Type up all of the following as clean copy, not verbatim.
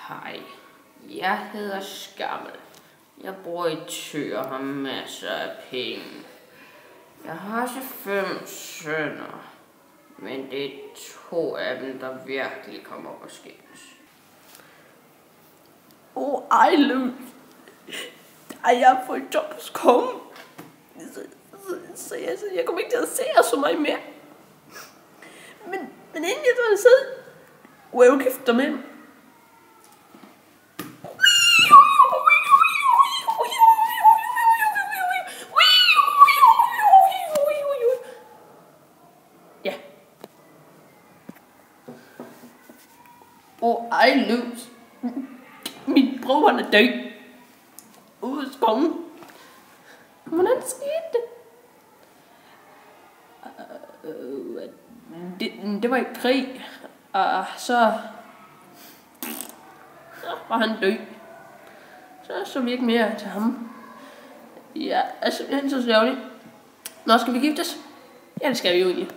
Hej, jeg hedder Skammel. Jeg bor i Tør og har masser af penge. Jeg har også 5 sønner, men det er 2 af dem, der virkelig kommer på skændes. Ej, Luz. Ej, jeg har fået job hos kongen. Så jeg kommer ikke til at se jer så meget mere. Men inden jeg tager afsted, er jeg jo gifter med ham. Ja. Ej, Luz. Min bror, han er død. Ude hos kongen. Hvordan skete det? Det var i krig. Og så var han død. Så vi ikke mere til ham. Ja, altså, det er så sørgeligt. Nå, skal vi giftes? Ja, det skal vi jo egentlig.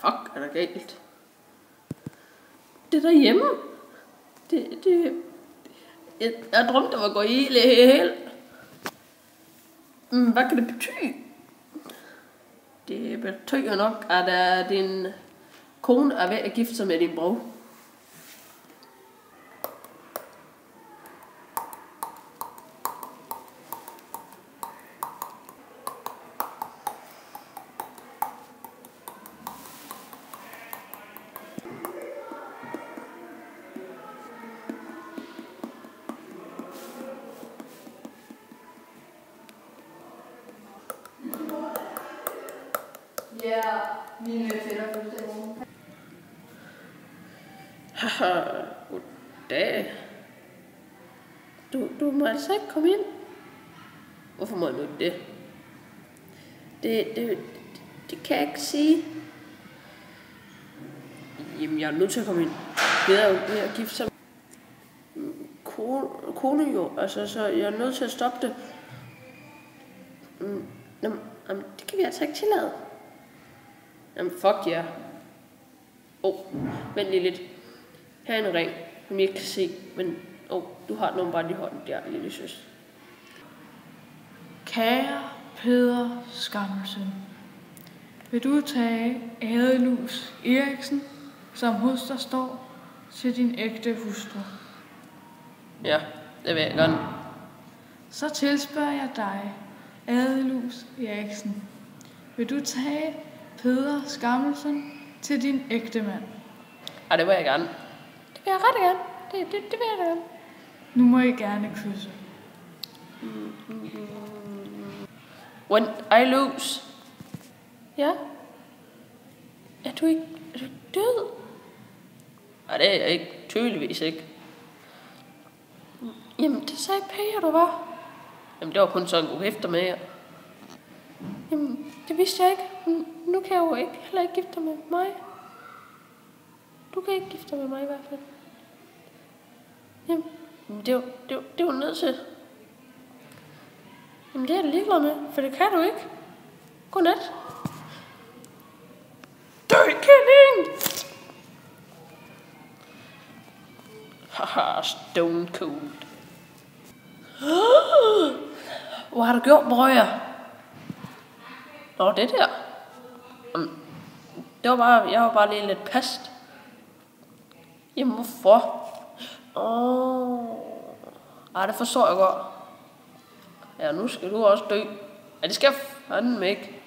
Fuck, er der galt? Det derhjemme. Jeg drømte, det var gået helt. Hvad kan det betyde? Det betyder nok, at din kone er ved at gifte sig med din bror. Ja, mine fætter fødselsdag. Haha, goddag. Du må altså ikke komme ind. Hvorfor må du ikke det? Det kan jeg ikke sige. Jamen, jeg er nødt til at komme ind. Det er jo ved at gifte sig. Kone jo, altså, så jeg er nødt til at stoppe det. Jamen, det kan vi altså ikke tillade. Jamen, fuck ja. Vent lige lidt. Her er en ring, som jeg ikke kan se, men du har den bare i hånden der, lille søs. Kære Peder Skammelsen, vil du tage Adelus Eriksen, som hos dig står, til din ægte hustru? Ja, det vil jeg gerne. Så tilspørger jeg dig, Adelus Eriksen. Vil du tage Peder Skammelsen til din ægte mand? Ja, det vil jeg gerne. Det vil jeg ret gerne. Det vil jeg gerne. Nu må I gerne kysse. When I lose. Ja? Er du ikke død? Nej, det er jeg ikke. Tydeligvis ikke. Jamen, det sagde Per, du var. Jamen, det var kun sådan, du gifter med jer. Jamen, det vidste jeg ikke. Nu kan jeg jo ikke heller ikke gifte med mig. Du kan ikke gifte med mig i hvert fald. Jamen, det er jo nødt til. Jamen, det er jeg ligeglad med, for det kan du ikke. Godnat. Død kælling! Haha, stone cold. Hvad har du gjort, brøjer? Nå, det der. Jeg var bare lige lidt past. Jamen, hvorfor? Ej, det forstår jeg godt. Ja, nu skal du også dø. Ja, det skal jeg fandme ikke.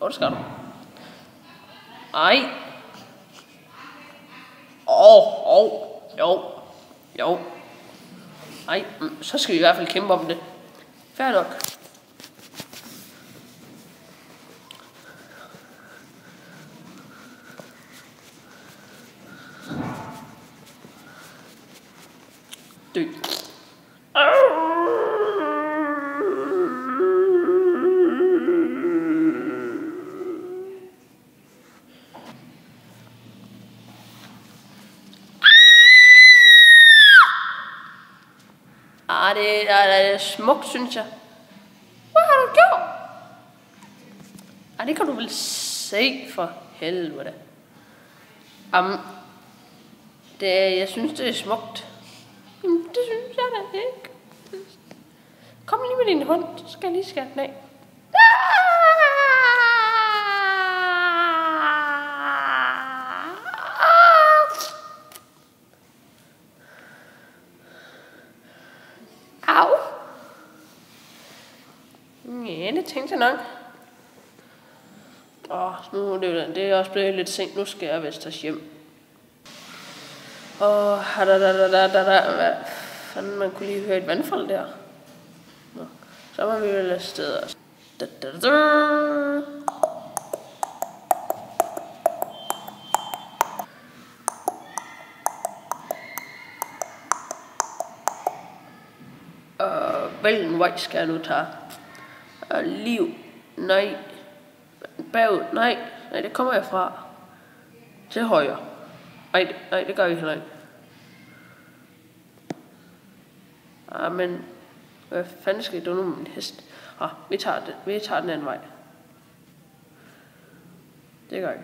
Jo, det skal du. Ej. Jo. Ej, så skal vi i hvert fald kæmpe om det. Fair nok. Dø. Det er smukt, synes jeg. Hvad har du gjort? Det kan du vel se for helvede. Jeg synes, det er smukt. Jamen, det synes jeg da ikke. Kom lige med din hånd, så skal jeg lige skære den af. Au. Ja, det tænkte jeg nok. Nu det er også blevet lidt sent. Nu skal jeg vist tage hjem. Hvad fanden, man kunne lige høre et vandfald der. Nå, så må vi vel afsted. Hvilken vej skal jeg nu tage? Liv, nej. Bagud, nej, det kommer jeg fra. Til højre. Nej, det gør vi heller ikke. Men hvad fanden skal du nu med min hest? Vi tager den anden vej. Det gør vi.